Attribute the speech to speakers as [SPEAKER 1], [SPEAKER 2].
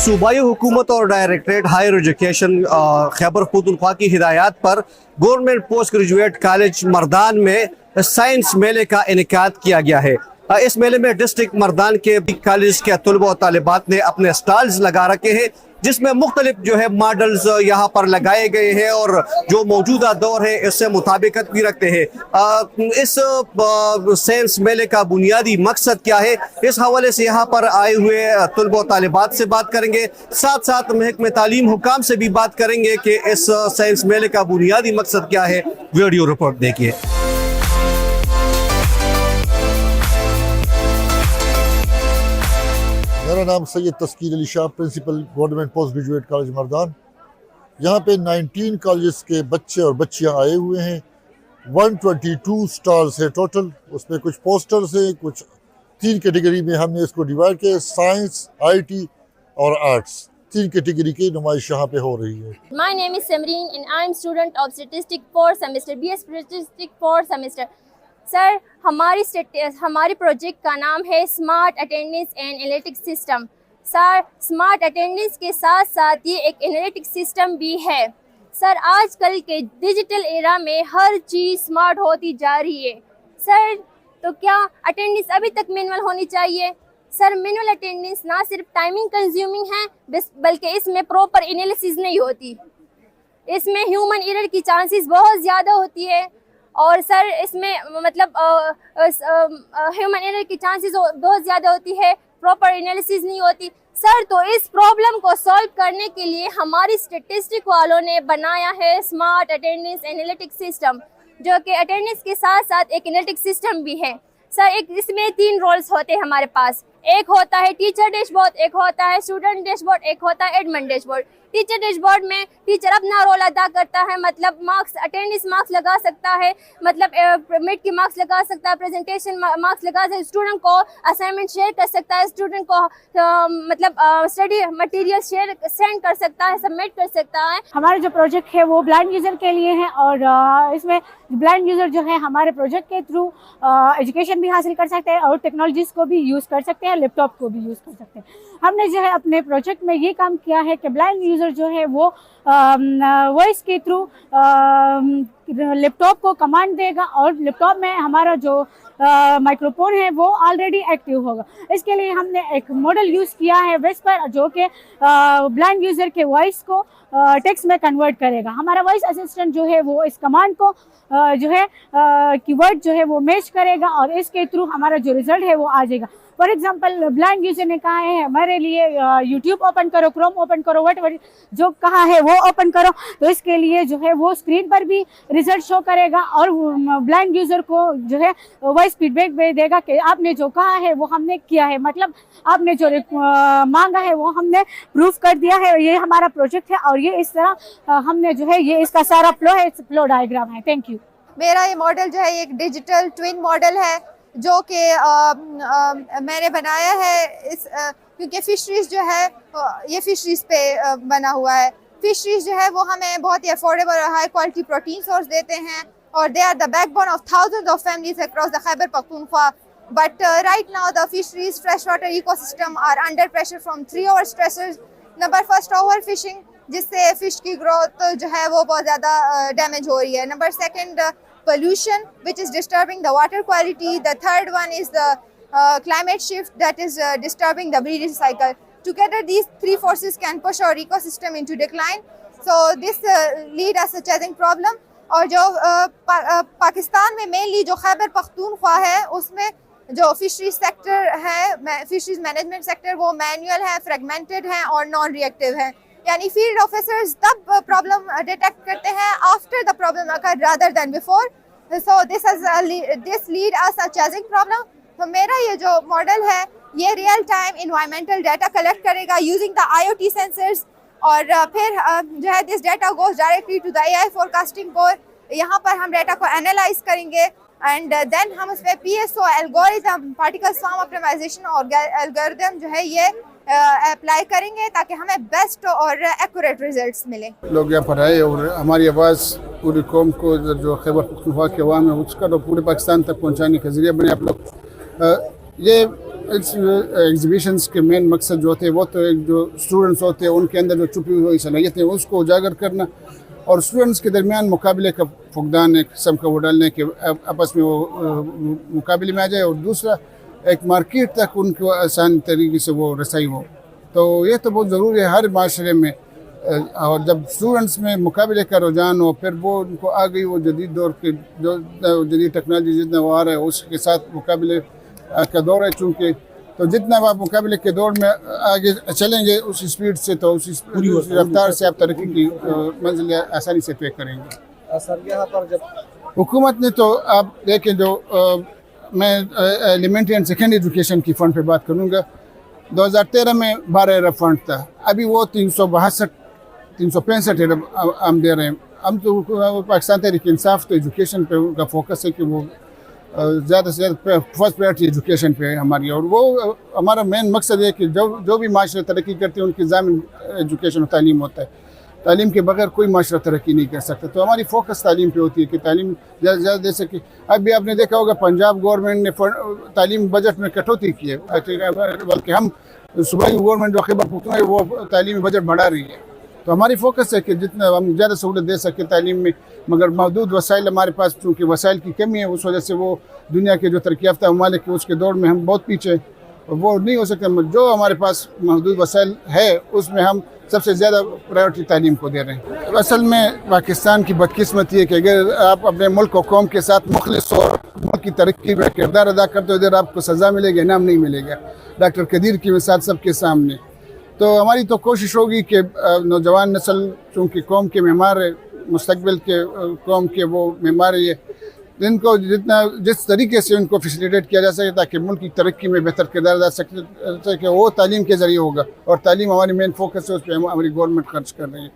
[SPEAKER 1] सूबाई हुकूमत और directorate higher education Khyber Pakhtunkhwa की हिदायत पर government post graduate college Mardan में साइंस मेले का इनेकाद किया गया है। इस मेले में डिस्ट्रिक्ट मर्दान के कॉलेज के तलबा और तालिबात ने अपने स्टॉल्स लगा रखे हैं, जिसमें मुख्तलिफ जो है मॉडल्स यहाँ पर लगाए गए हैं और जो मौजूदा दौर है इससे मुताबिकत भी रखते हैं। इस साइंस मेले का बुनियादी मकसद क्या है, इस हवाले से यहाँ पर आए हुए तलबा और तालिबात से बात करेंगे, साथ साथ महकमे तालीम हुकाम से भी बात करेंगे कि इस साइंस मेले का बुनियादी मकसद क्या है। वीडियो रिपोर्ट देखिए।
[SPEAKER 2] मेरा नाम Syed Tasqeer Ali Shah, principal government post graduate college Mardan. यहाँ पे 19 कॉलेज के बच्चे और बच्चियाँ आए हुए हैं। 122 स्टॉल्स है टोटल, उसमें कुछ पोस्टर्स हैं, कुछ 3 कैटेगरी में हमने इसको डिवाइड किया, साइंस, IT और आर्ट्स। 3 कैटेगरी की नुमाइश यहाँ पे हो रही है।
[SPEAKER 3] My name is Samreen and I am student of Statistics 4th semester, BS Statistics 4th semester. Sir, हमारी प्रोजेक्ट का नाम है smart attendance and analytics system. Sir, smart attendance के साथ साथ ये एक एनालिटिक्स सिस्टम भी है। सर, आजकल के डिजिटल एरा में हर चीज़ स्मार्ट होती जा रही है। सर, तो क्या अटेंडेंस अभी तक मैनुअल होनी चाहिए? सर, मैनुअल अटेंडेंस ना सिर्फ टाइमिंग कंज्यूमिंग है, बल्कि इसमें प्रॉपर एनालिसिस नहीं होती। इसमें ह्यूमन एरर की चांसेस बहुत ज़्यादा होती है और सर इसमें मतलब ह्यूमन एरर की चांसेस बहुत ज़्यादा होती है, प्रॉपर एनालिसिस नहीं होती। सर, तो इस प्रॉब्लम को सॉल्व करने के लिए हमारी स्टैटिस्टिक वालों ने बनाया है स्मार्ट अटेंडेंस एनालिटिक्स सिस्टम, जो कि अटेंडेंस के साथ साथ एक एनालिटिक्स सिस्टम भी है। सर, इसमें 3 रोल्स होते हैं हमारे पास। एक होता है टीचर डैशबोर्ड, एक होता है स्टूडेंट डैशबोर्ड, एक होता है एडमिन डैशबोर्ड। टीचर डैशबोर्ड में टीचर अपना रोल अदा करता है, मतलब मार्क्स, अटेंडेंस मार्क्स लगा सकता है, मतलब मिड की मार्क्स लगा सकता है, प्रेजेंटेशन मार्क्स लगा सकता है, स्टूडेंट को असाइनमेंट शेयर कर सकता है, स्टूडेंट को मतलब स्टडी मटेरियल सेंड कर सकता है, सबमिट कर सकता है।
[SPEAKER 4] हमारा जो प्रोजेक्ट है वो ब्लाइंड यूज़र के लिए है और इसमें ब्लाइंड यूज़र जो है हमारे प्रोजेक्ट के थ्रू एजुकेशन भी हासिल कर सकते हैं और टेक्नोलॉजीज़ को भी यूज़ कर सकते हैं, लैपटॉप को भी यूज़ कर सकते हैं। हमने जो है अपने प्रोजेक्ट में ये काम किया है कि ब्लाइंड यूज़र जो है वो वॉइस के थ्रू लैपटॉप को कमांड देगा और लैपटॉप में हमारा जो माइक्रोफोन है वो ऑलरेडी एक्टिव होगा। इसके लिए हमने एक मॉडल यूज़ किया है विस्पर, जो कि ब्लाइंड यूज़र के वॉइस को टेक्स्ट में कन्वर्ट करेगा। हमारा वॉइस असिस्टेंट जो है वो इस कमांड को जो है कीवर्ड जो है वो मैच करेगा और इसके थ्रू हमारा जो रिजल्ट है वो आ जाएगा। फॉर एग्जांपल, ब्लाइंड यूजर ने कहा है हमारे लिए यूट्यूब ओपन करो, क्रोम ओपन करो, वट जो कहा है वो ओपन करो, तो इसके लिए जो है वो स्क्रीन पर भी रिजल्ट शो करेगा और ब्लाइंड यूजर को जो है वॉइस फीडबैक भेज देगा कि आपने जो कहा है वो हमने किया है, मतलब आपने जो मांगा है वो हमने प्रूफ कर दिया है। ये हमारा प्रोजेक्ट है और ये इस तरह हमने जो है ये इसका सारा फ्लो डायग्राम है। Thank you.
[SPEAKER 5] मेरा ये मॉडल जो है एक डिजिटल ट्विन मॉडल है, जो कि मैंने बनाया है क्योंकि फिशरीज जो है ये फिशरीज पे बना हुआ है। फिशरीज जो है वो हमें बहुत ही अफोर्डेबल और हाई क्वालिटी प्रोटीन सोर्स देते हैं और they are the backbone of thousands of families across the Khyber Pakhtunkhwa. But right now the fisheries fresh water ecosystem are under pressure from 3 over stressors. Number first, over fishing, जिससे fish की growth जो है वो बहुत ज़्यादा डैमेज हो रही है। Number second, pollution, which is disturbing the water quality. The third one is the climate shift that is disturbing the breeding cycle. Together, these 3 forces can push our ecosystem into decline. So this lead us a challenging problem. और जो पाकिस्तान में mainly जो खैबर पख्तूनख्वा है उसमें जो fisheries sector है, fisheries management sector, वो manual है, फ्रेगमेंटेड है और नॉन रिएक्टिव है। यानी फील्ड ऑफिसर्स तब प्रॉब्लम डिटेक्ट करते हैं after the problem occur rather than before. So this lead us a challenging problem. तो मेरा ये जो मॉडल है ये real time environmental data collect करेगा यूजिंग द IoT सेंसर्स और फिर जो है this data goes directly to the AI forecasting core. यहाँ पर हम डाटा को एनालाइज करेंगे एंड देन हम उस पर PSO algorithm, particle swarm optimisation और एल्गोरिथम जो है ये अप्लाई करेंगे ताकि हमें बेस्ट और एक्यूरेट रिजल्ट्स मिले।
[SPEAKER 6] लोग यहाँ पर आए और हमारी आवाज़ पूरी कौम को, जो खैबर पख्तूनख्वा के अवाम है उसका तो पूरे पाकिस्तान तक पहुँचाने का जरिया बने आप लोग। ये इस एग्जीबिशंस के मेन मकसद जो होते हैं वो तो एक जो स्टूडेंट्स होते हैं उनके अंदर जो छुपी हुई सलाहियतें हैं उसको उजागर करना और स्टूडेंट्स के दरमियान मुकाबले का फुकदान एक किस्म का वो डालने के आपस में वो मुकाबले में आ जाए और दूसरा एक मार्केट तक उनको आसान तरीके से वो रसाई हो। तो ये तो बहुत ज़रूरी है हर माशरे में। और जब स्टूडेंट्स में मुकाबले का रुझान हो फिर वो उनको आ गई वो जदीद दौर के जो जदीद टेक्नोलॉजी जितना वो आ रहा है उसके साथ मुकाबले का दौर है चूँकि तो जितना आप मुकाबले के दौर में आगे चलेंगे उस स्पीड से तो उस रफ्तार से आप तरक्की की मंजिल आसानी से तय करेंगे।
[SPEAKER 1] सर यहाँ पर जब
[SPEAKER 6] हुकूमत ने तो आप देखें जो मैं एलिमेंट्री एंड सेकेंडरी एजुकेशन की फ़ंड पे बात करूँगा 2013 में 12 अरब फंड था, अभी वो 365 अरब हम दे रहे हैं। हम तो पाकिस्तान तहरीक इंसाफ तो एजुकेशन पे उनका फोकस है कि वो ज़्यादा से ज़्यादा फर्स्ट प्रायोरिटी एजुकेशन पे है हमारी और वो हमारा मेन मकसद है कि जो भी माशरा तरक्की करते हैं उनकी ज़ामिन एजुकेशन और तालीम होता है। तालीम के बगैर कोई माशरा तरक्की नहीं कर सकता। तो हमारी फोकस तालीम पे होती है कि तालीम ज़्यादा से ज़्यादा दे सके। अब भी आपने देखा होगा पंजाब गवर्नमेंट ने तालीम बजट में कटौती की है, बल्कि हम सूबाई गवर्नमेंट जो खैबर पख्तूनख्वा है वो तालीमी बजट बढ़ा रही है। तो हमारी फोकस है कि जितना हम ज़्यादा सहूलत दे सके तालीम में, मगर महदूद वसाइल हमारे पास चूँकि वसाइल की कमी है उस वजह से वो दुनिया के जो तरक्की याफ्ता ममालिक के उसके दौर में हम बहुत पीछे हैं, वो नहीं हो सकता। जो हमारे पास महदूद वसाइल है उसमें हम सबसे ज़्यादा प्रायोरिटी तालीम को दे रहे हैं। असल में पाकिस्तान की बदकिस्मती है कि अगर आप अपने मुल्क और कौम के साथ मुखलिस और मुल्क की तरक्की में किरदार अदा करते हो इधर आपको सज़ा मिलेगी, इनाम नहीं मिलेगा। डॉक्टर कदीर की मिसाल सबके सामने। तो हमारी तो कोशिश होगी कि नौजवान नस्ल चूँकि कौम के मेहमान है, मुस्तकबिल के कौम के वो मेहमान है, इनको जिस तरीके से उनको फैसिलिटेट किया जा सके ताकि मुल्क की तरक्की में बेहतर किरदार अदा सके वो तालीम के ज़रिए होगा और तालीम हमारी मेन फोकस है, उस पर हमारी गवर्नमेंट खर्च कर रही है।